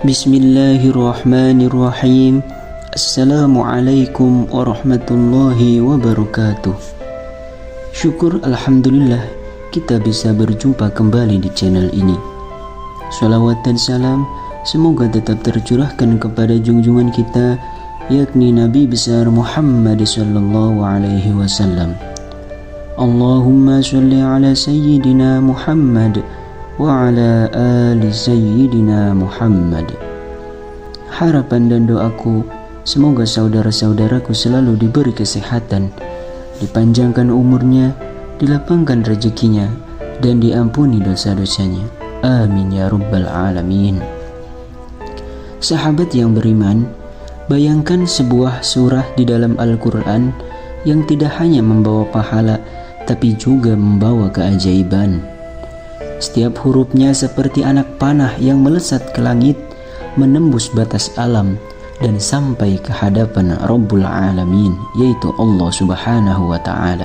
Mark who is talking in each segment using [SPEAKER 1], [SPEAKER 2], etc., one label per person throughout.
[SPEAKER 1] Bismillahirrahmanirrahim. Assalamualaikum warahmatullahi wabarakatuh. Syukur alhamdulillah kita bisa berjumpa kembali di channel ini. Salawat dan salam semoga tetap tercurahkan kepada junjungan kita, yakni Nabi besar Muhammad sallallahu alaihi wasallam. Allahumma sholli ala sayyidina Muhammad wa ala ali sayyidina Muhammad. Harapan dan doaku, semoga saudara-saudaraku selalu diberi kesehatan, dipanjangkan umurnya, dilapangkan rezekinya, dan diampuni dosa-dosanya. Amin ya rabbal alamin. Sahabat yang beriman, bayangkan sebuah surah di dalam Al-Quran yang tidak hanya membawa pahala, tapi juga membawa keajaiban. Setiap hurufnya seperti anak panah yang melesat ke langit, menembus batas alam, dan sampai ke hadapan Rabbul Alamin, yaitu Allah Subhanahu wa Ta'ala.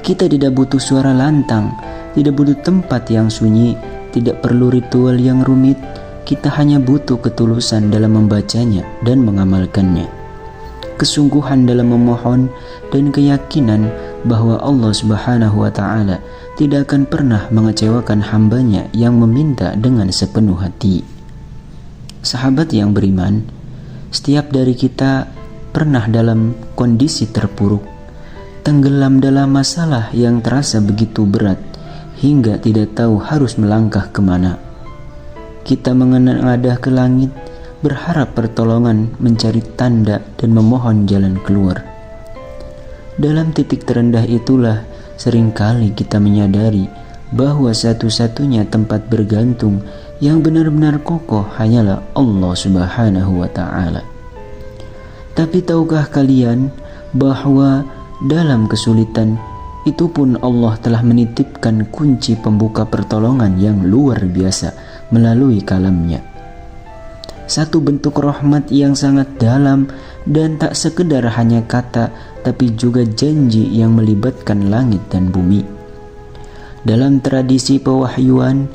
[SPEAKER 1] Kita tidak butuh suara lantang, tidak butuh tempat yang sunyi, tidak perlu ritual yang rumit. Kita hanya butuh ketulusan dalam membacanya dan mengamalkannya, kesungguhan dalam memohon, dan keyakinan bahwa Allah Subhanahu wa Ta'ala tidak akan pernah mengecewakan hambanya yang meminta dengan sepenuh hati. Sahabat yang beriman, setiap dari kita pernah dalam kondisi terpuruk, tenggelam dalam masalah yang terasa begitu berat hingga tidak tahu harus melangkah kemana. Kita menengadah ke langit, berharap pertolongan, mencari tanda, dan memohon jalan keluar. Dalam titik terendah itulah seringkali kita menyadari bahwa satu-satunya tempat bergantung yang benar-benar kokoh hanyalah Allah Subhanahu wa Ta'ala. Tapi tahukah kalian bahwa dalam kesulitan itu pun Allah telah menitipkan kunci pembuka pertolongan yang luar biasa melalui kalamnya. Satu bentuk rahmat yang sangat dalam dan tak sekedar hanya kata, tapi juga janji yang melibatkan langit dan bumi. Dalam tradisi pewahyuan,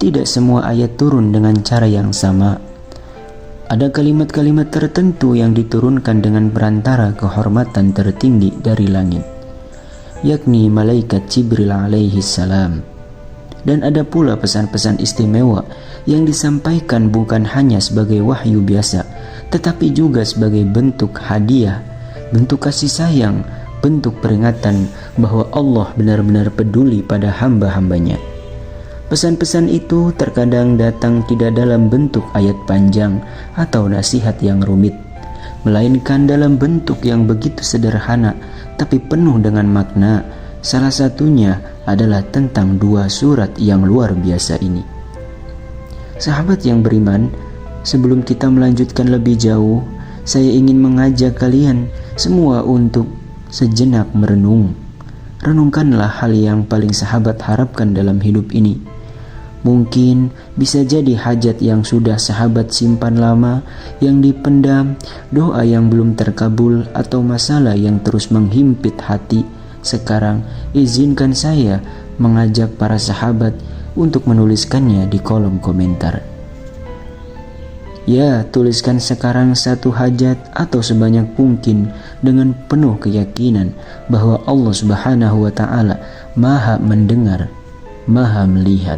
[SPEAKER 1] tidak semua ayat turun dengan cara yang sama. Ada kalimat-kalimat tertentu yang diturunkan dengan perantara kehormatan tertinggi dari langit, yakni malaikat Jibril alaihi salam. Dan ada pula pesan-pesan istimewa yang disampaikan bukan hanya sebagai wahyu biasa, tetapi juga sebagai bentuk hadiah, bentuk kasih sayang, bentuk peringatan bahwa Allah benar-benar peduli pada hamba-hambanya. Pesan-pesan itu terkadang datang tidak dalam bentuk ayat panjang atau nasihat yang rumit, melainkan dalam bentuk yang begitu sederhana tapi penuh dengan makna. Salah satunya adalah tentang dua surat yang luar biasa ini. Sahabat yang beriman, sebelum kita melanjutkan lebih jauh, saya ingin mengajak kalian semua untuk sejenak merenung. Renungkanlah hal yang paling sahabat harapkan dalam hidup ini. Mungkin bisa jadi hajat yang sudah sahabat simpan lama, yang dipendam, doa yang belum terkabul, atau masalah yang terus menghimpit hati. Sekarang izinkan saya mengajak para sahabat untuk menuliskannya di kolom komentar. Ya, tuliskan sekarang satu hajat atau sebanyak mungkin dengan penuh keyakinan bahwa Allah Subhanahu wa Ta'ala Maha mendengar, Maha melihat.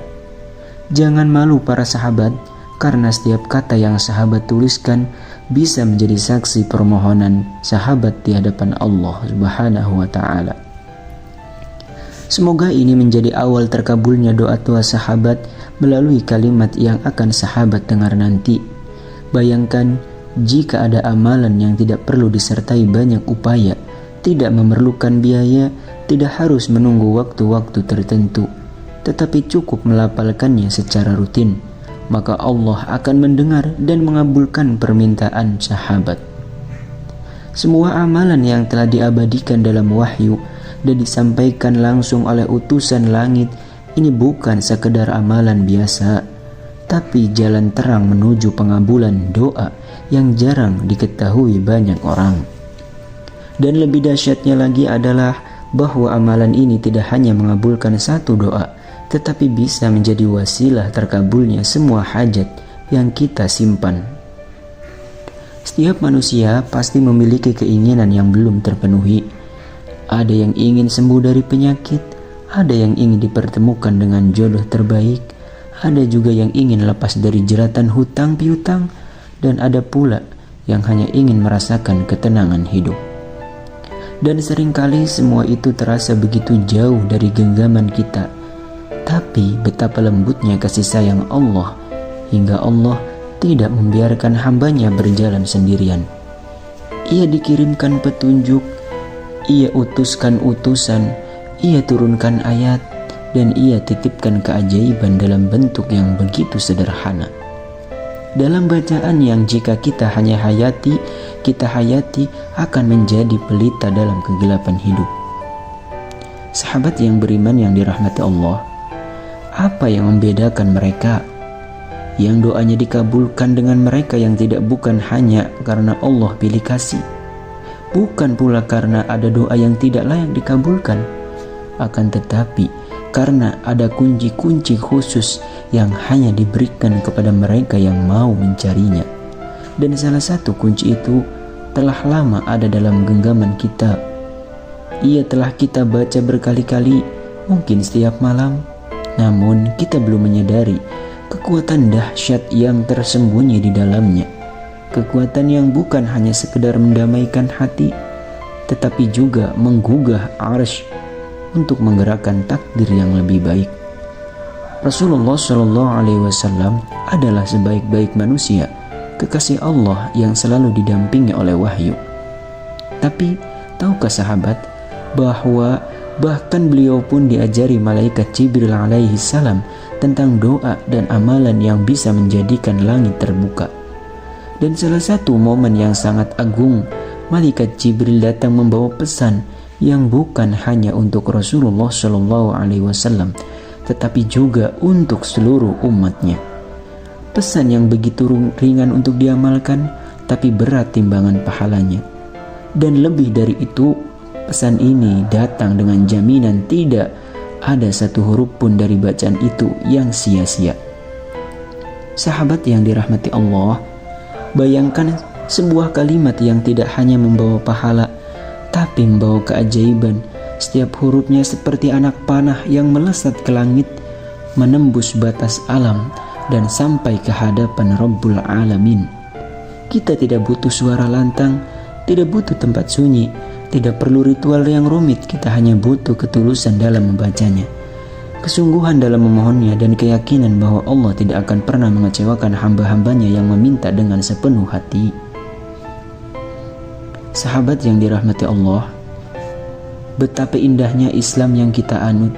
[SPEAKER 1] Jangan malu para sahabat, karena setiap kata yang sahabat tuliskan bisa menjadi saksi permohonan sahabat di hadapan Allah Subhanahu wa Ta'ala. Semoga ini menjadi awal terkabulnya doa tua sahabat melalui kalimat yang akan sahabat dengar nanti. Bayangkan jika ada amalan yang tidak perlu disertai banyak upaya, tidak memerlukan biaya, tidak harus menunggu waktu-waktu tertentu, tetapi cukup melafalkannya secara rutin, maka Allah akan mendengar dan mengabulkan permintaan sahabat. Semua amalan yang telah diabadikan dalam wahyu dan disampaikan langsung oleh utusan langit ini bukan sekedar amalan biasa, tapi jalan terang menuju pengabulan doa yang jarang diketahui banyak orang. Dan lebih dahsyatnya lagi adalah bahwa amalan ini tidak hanya mengabulkan satu doa, tetapi bisa menjadi wasilah terkabulnya semua hajat yang kita simpan. Setiap manusia pasti memiliki keinginan yang belum terpenuhi. Ada yang ingin sembuh dari penyakit, ada yang ingin dipertemukan dengan jodoh terbaik, ada juga yang ingin lepas dari jeratan hutang piutang, dan ada pula yang hanya ingin merasakan ketenangan hidup. Dan seringkali semua itu terasa begitu jauh dari genggaman kita. Tapi betapa lembutnya kasih sayang Allah, hingga Allah tidak membiarkan hambanya berjalan sendirian. Ia dikirimkan petunjuk, Ia utuskan utusan, Ia turunkan ayat, dan Ia titipkan keajaiban dalam bentuk yang begitu sederhana. Dalam bacaan yang jika kita hanya hayati akan menjadi pelita dalam kegelapan hidup. Sahabat yang beriman yang dirahmati Allah, apa yang membedakan mereka? Yang doanya dikabulkan dengan mereka yang tidak, bukan hanya karena Allah pilih kasih, bukan pula karena ada doa yang tidak layak dikabulkan, akan tetapi karena ada kunci-kunci khusus yang hanya diberikan kepada mereka yang mau mencarinya. Dan salah satu kunci itu telah lama ada dalam genggaman kita. Ia telah kita baca berkali-kali, mungkin setiap malam, namun kita belum menyadari kekuatan dahsyat yang tersembunyi di dalamnya. Kekuatan yang bukan hanya sekedar mendamaikan hati, tetapi juga menggugah arsy untuk menggerakkan takdir yang lebih baik. Rasulullah SAW adalah sebaik-baik manusia, kekasih Allah yang selalu didampingi oleh wahyu. Tapi tahukah sahabat bahwa bahkan beliau pun diajari malaikat Jibril alaihi salam tentang doa dan amalan yang bisa menjadikan langit terbuka. Dan salah satu momen yang sangat agung, malaikat Jibril datang membawa pesan yang bukan hanya untuk Rasulullah SAW, tetapi juga untuk seluruh umatnya. Pesan yang begitu ringan untuk diamalkan, tapi berat timbangan pahalanya. Dan lebih dari itu, pesan ini datang dengan jaminan tidak ada satu huruf pun dari bacaan itu yang sia-sia. Sahabat yang dirahmati Allah, bayangkan sebuah kalimat yang tidak hanya membawa pahala, tapi membawa keajaiban. Setiap hurufnya seperti anak panah yang melesat ke langit, menembus batas alam, dan sampai ke hadapan Rabbul Alamin. Kita tidak butuh suara lantang, tidak butuh tempat sunyi, tidak perlu ritual yang rumit. Kita hanya butuh ketulusan dalam membacanya, kesungguhan dalam memohonnya, dan keyakinan bahwa Allah tidak akan pernah mengecewakan hamba-hambanya yang meminta dengan sepenuh hati. Sahabat yang dirahmati Allah, betapa indahnya Islam yang kita anut.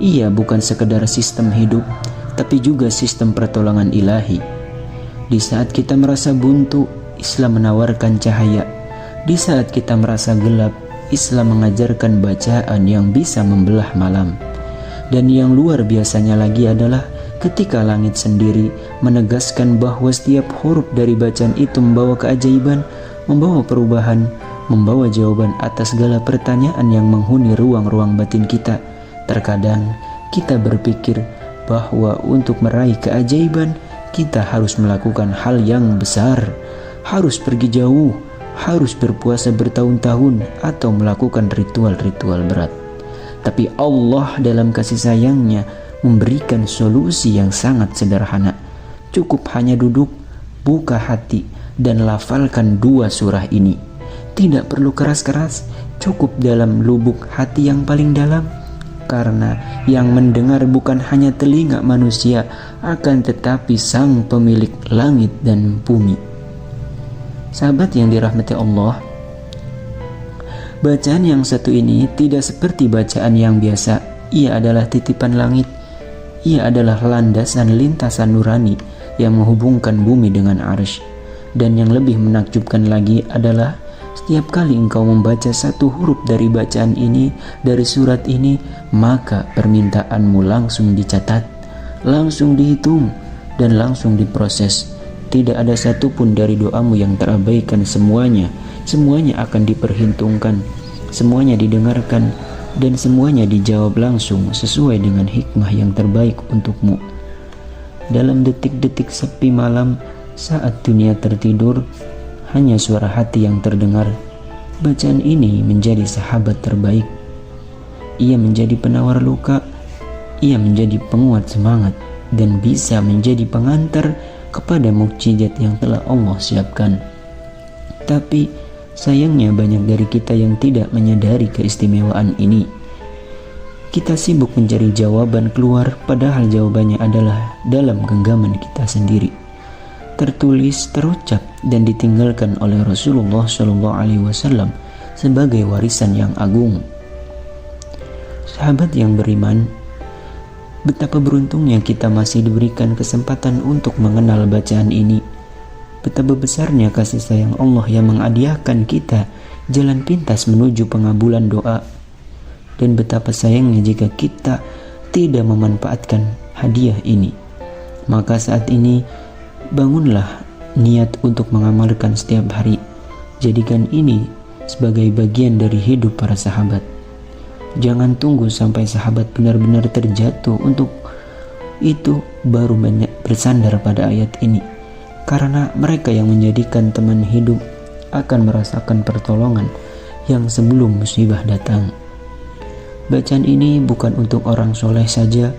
[SPEAKER 1] Ia bukan sekedar sistem hidup, tapi juga sistem pertolongan ilahi. Di saat kita merasa buntu, Islam menawarkan cahaya. Di saat kita merasa gelap, Islam mengajarkan bacaan yang bisa membelah malam. Dan yang luar biasanya lagi adalah ketika langit sendiri menegaskan bahwa setiap huruf dari bacaan itu membawa keajaiban, membawa perubahan, membawa jawaban atas segala pertanyaan yang menghuni ruang-ruang batin kita. Terkadang kita berpikir bahwa untuk meraih keajaiban kita harus melakukan hal yang besar, harus pergi jauh, harus berpuasa bertahun-tahun, atau melakukan ritual-ritual berat. Tapi Allah dalam kasih sayangnya memberikan solusi yang sangat sederhana. Cukup hanya duduk, buka hati, dan lafalkan 2 surah ini. Tidak perlu keras-keras, cukup dalam lubuk hati yang paling dalam. Karena yang mendengar bukan hanya telinga manusia, akan tetapi Sang Pemilik langit dan bumi. Sahabat yang dirahmati Allah, bacaan yang satu ini tidak seperti bacaan yang biasa. Ia adalah titipan langit. Ia adalah landasan lintasan nurani yang menghubungkan bumi dengan arsy. Dan yang lebih menakjubkan lagi adalah setiap kali engkau membaca satu huruf dari bacaan ini, dari surat ini, maka permintaanmu langsung dicatat, langsung dihitung, dan langsung diproses. Tidak ada satupun dari doamu yang terabaikan. Semuanya akan diperhitungkan, semuanya didengarkan, dan semuanya dijawab langsung sesuai dengan hikmah yang terbaik untukmu. dalam detik-detik sepi malam saat dunia tertidur, hanya suara hati yang terdengar. Bacaan ini menjadi sahabat terbaik. Ia menjadi penawar luka, ia menjadi penguat semangat, dan bisa menjadi pengantar kepada mukjizat yang telah Allah siapkan. Tapi sayangnya banyak dari kita yang tidak menyadari keistimewaan ini. Kita sibuk mencari jawaban keluar, padahal jawabannya adalah dalam genggaman kita sendiri. Tertulis, terucap, dan ditinggalkan oleh Rasulullah SAW sebagai warisan yang agung. Sahabat yang beriman, betapa beruntungnya kita masih diberikan kesempatan untuk mengenal bacaan ini. Betapa besarnya kasih sayang Allah yang menghadiahkan kita jalan pintas menuju pengabulan doa. Dan betapa sayangnya jika kita tidak memanfaatkan hadiah ini. Maka saat ini, bangunlah niat untuk mengamalkan setiap hari. Jadikan ini sebagai bagian dari hidup para sahabat. Jangan tunggu sampai sahabat benar-benar terjatuh, untuk itu baru bersandar pada ayat ini. Karena mereka yang menjadikan teman hidup akan merasakan pertolongan yang sebelum musibah datang. Bacaan ini bukan untuk orang soleh saja,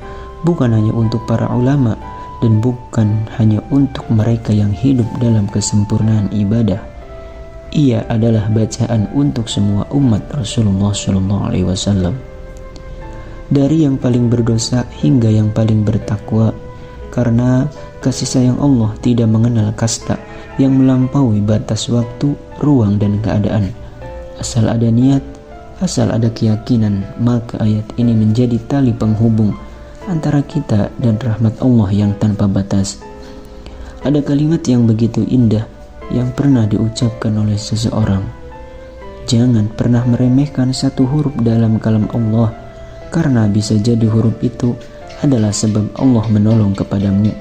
[SPEAKER 1] bukan hanya untuk para ulama, dan bukan hanya untuk mereka yang hidup dalam kesempurnaan ibadah. Ia adalah bacaan untuk semua umat Rasulullah SAW, dari yang paling berdosa hingga yang paling bertakwa, karena kasih sayang Allah tidak mengenal kasta yang melampaui batas waktu, ruang, dan keadaan. Asal ada niat, asal ada keyakinan, maka ayat ini menjadi tali penghubung antara kita dan rahmat Allah yang tanpa batas. Ada kalimat yang begitu indah yang pernah diucapkan oleh seseorang. Jangan pernah meremehkan satu huruf dalam kalam Allah, karena bisa jadi huruf itu adalah sebab Allah menolong kepadamu.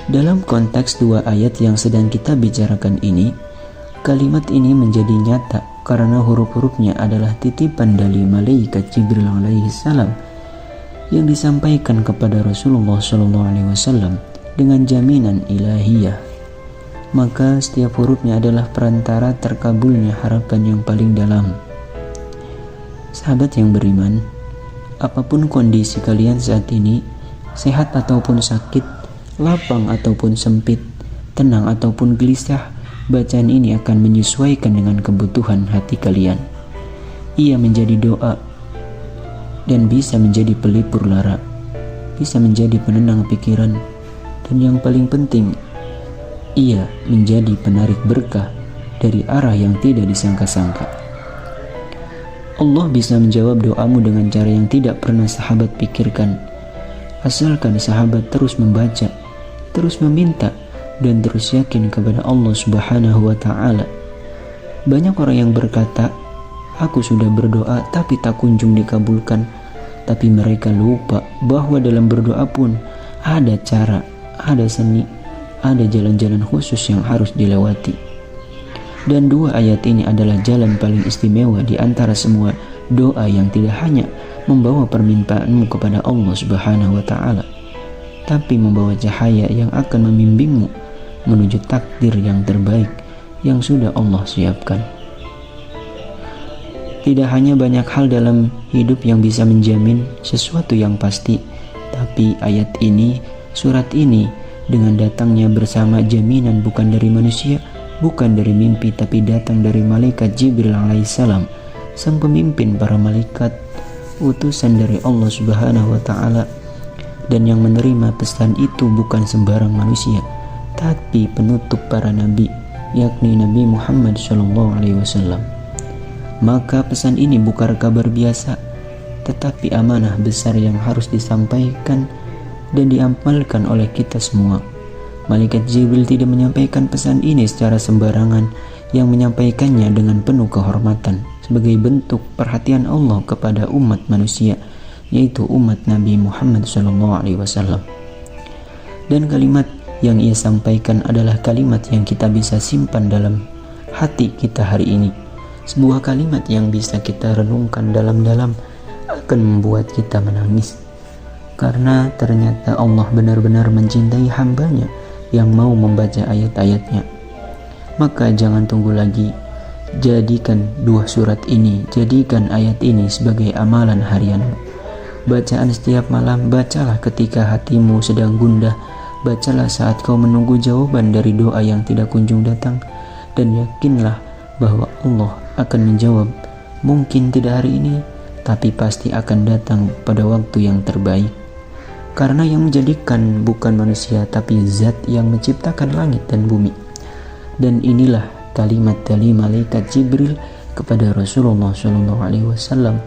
[SPEAKER 1] Dalam konteks dua ayat yang sedang kita bicarakan ini, kalimat ini menjadi nyata karena huruf-hurufnya adalah titipan dari malaikat Jibril alaihi salam yang disampaikan kepada Rasulullah SAW dengan jaminan ilahiyah. Maka setiap hurufnya adalah perantara terkabulnya harapan yang paling dalam. Sahabat yang beriman, apapun kondisi kalian saat ini, sehat ataupun sakit, lapang ataupun sempit, tenang ataupun gelisah, bacaan ini akan menyesuaikan dengan kebutuhan hati kalian. Ia menjadi doa dan bisa menjadi pelipur lara, bisa menjadi penenang pikiran, dan yang paling penting, ia menjadi penarik berkah dari arah yang tidak disangka-sangka. Allah bisa menjawab doamu dengan cara yang tidak pernah sahabat pikirkan, asalkan sahabat terus membaca, terus meminta, dan terus yakin kepada Allah Subhanahu wa Ta'ala. Banyak orang yang berkata, "Aku sudah berdoa tapi tak kunjung dikabulkan." Tapi mereka lupa bahwa dalam berdoa pun ada cara, ada seni, ada jalan-jalan khusus yang harus dilewati. Dan dua ayat ini adalah jalan paling istimewa di antara semua doa yang tidak hanya membawa permintaanmu kepada Allah Subhanahu wa Ta'ala, tapi membawa cahaya yang akan membimbingmu menuju takdir yang terbaik yang sudah Allah siapkan. Tidak hanya banyak hal dalam hidup yang bisa menjamin sesuatu yang pasti, tapi ayat ini, surat ini, dengan datangnya bersama jaminan bukan dari manusia, bukan dari mimpi, tapi datang dari malaikat Jibril alaihissalam, sang pemimpin para malaikat, utusan dari Allah Subhanahu wa Ta'ala. Dan yang menerima pesan itu bukan sembarang manusia, tapi penutup para nabi, yakni Nabi Muhammad SAW. Maka pesan ini bukan kabar biasa, tetapi amanah besar yang harus disampaikan dan diamalkan oleh kita semua. Malaikat Jibril tidak menyampaikan pesan ini secara sembarangan, yang menyampaikannya dengan penuh kehormatan sebagai bentuk perhatian Allah kepada umat manusia, yaitu umat Nabi Muhammad SAW. Dan kalimat yang ia sampaikan adalah kalimat yang kita bisa simpan dalam hati kita hari ini. Sebuah kalimat yang bisa kita renungkan dalam-dalam akan membuat kita menangis. karena ternyata Allah benar-benar mencintai hambanya yang mau membaca ayat-ayatnya. Maka jangan tunggu lagi, jadikan dua surat ini, jadikan ayat ini sebagai amalan harianmu. Bacaan setiap malam, bacalah ketika hatimu sedang gundah, bacalah saat kau menunggu jawaban dari doa yang tidak kunjung datang, dan yakinlah bahwa Allah akan menjawab. Mungkin tidak hari ini, tapi pasti akan datang pada waktu yang terbaik. Karena yang menjadikan bukan manusia, tapi zat yang menciptakan langit dan bumi. Dan inilah kalimat dari malaikat Jibril kepada Rasulullah SAW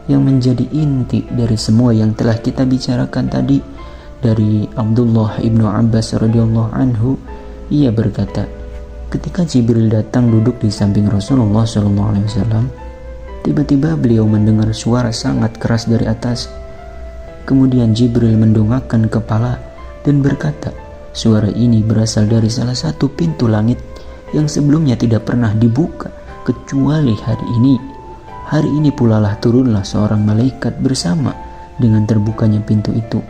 [SPEAKER 1] yang menjadi inti dari semua yang telah kita bicarakan tadi. Dari Abdullah ibnu Abbas radhiyallahu anhu, ia berkata, ketika Jibril datang duduk di samping Rasulullah SAW, tiba-tiba beliau mendengar suara sangat keras dari atas. Kemudian Jibril mendongakkan kepala dan berkata, suara ini berasal dari salah satu pintu langit yang sebelumnya tidak pernah dibuka kecuali hari ini. Hari ini pula lah turunlah seorang malaikat bersama dengan terbukanya pintu itu.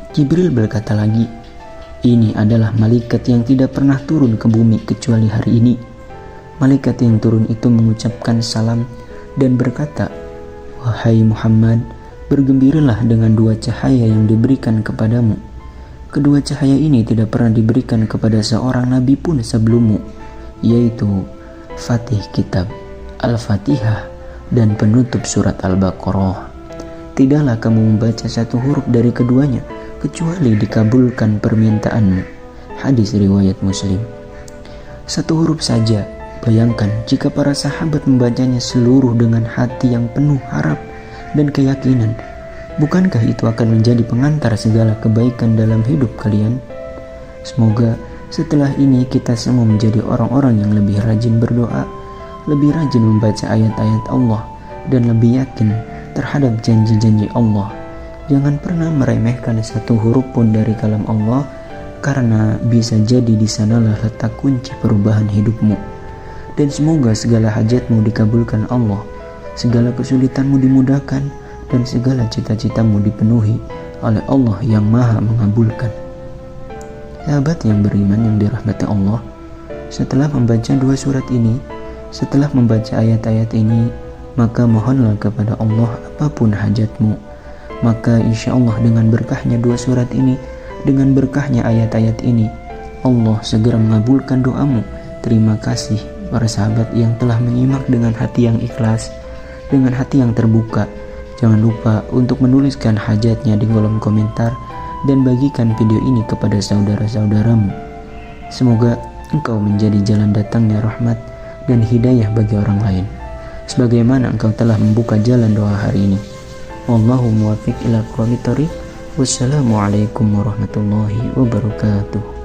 [SPEAKER 1] Jibril berkata lagi, ini adalah malaikat yang tidak pernah turun ke bumi kecuali hari ini. Malaikat yang turun itu mengucapkan salam dan berkata, wahai Muhammad, bergembiralah dengan dua cahaya yang diberikan kepadamu. Kedua cahaya ini tidak pernah diberikan kepada seorang nabi pun sebelummu, yaitu Fatih Kitab, Al-Fatihah, dan penutup surat Al-Baqarah. Tidaklah kamu membaca satu huruf dari keduanya, kecuali dikabulkan permintaanmu. Hadis riwayat Muslim. Satu huruf saja, bayangkan jika para sahabat membacanya seluruh dengan hati yang penuh harap dan keyakinan, bukankah itu akan menjadi pengantar segala kebaikan dalam hidup kalian? Semoga setelah ini kita semua menjadi orang-orang yang lebih rajin berdoa, lebih rajin membaca ayat-ayat Allah, dan lebih yakin terhadap janji-janji Allah. Jangan pernah meremehkan satu huruf pun dari kalam Allah, karena bisa jadi di sanalah letak kunci perubahan hidupmu. Dan semoga segala hajatmu dikabulkan Allah, segala kesulitanmu dimudahkan, dan segala cita-citamu dipenuhi oleh Allah yang Maha Mengabulkan. Sahabat yang beriman yang dirahmati Allah, setelah membaca dua surat ini, setelah membaca ayat-ayat ini, maka mohonlah kepada Allah apapun hajatmu. Maka insya Allah dengan berkahnya dua surat ini, dengan berkahnya ayat-ayat ini, Allah segera mengabulkan doamu. Terima kasih para sahabat yang telah menyimak dengan hati yang ikhlas, dengan hati yang terbuka. Jangan lupa untuk menuliskan hajatnya di kolom komentar dan bagikan video ini kepada saudara-saudaramu. Semoga engkau menjadi jalan datangnya rahmat dan hidayah bagi orang lain, sebagaimana engkau telah membuka jalan doa hari ini. Wallahu muwaffiq ila aqwamit thoriq. Wassalamualaikum warahmatullahi wabarakatuh.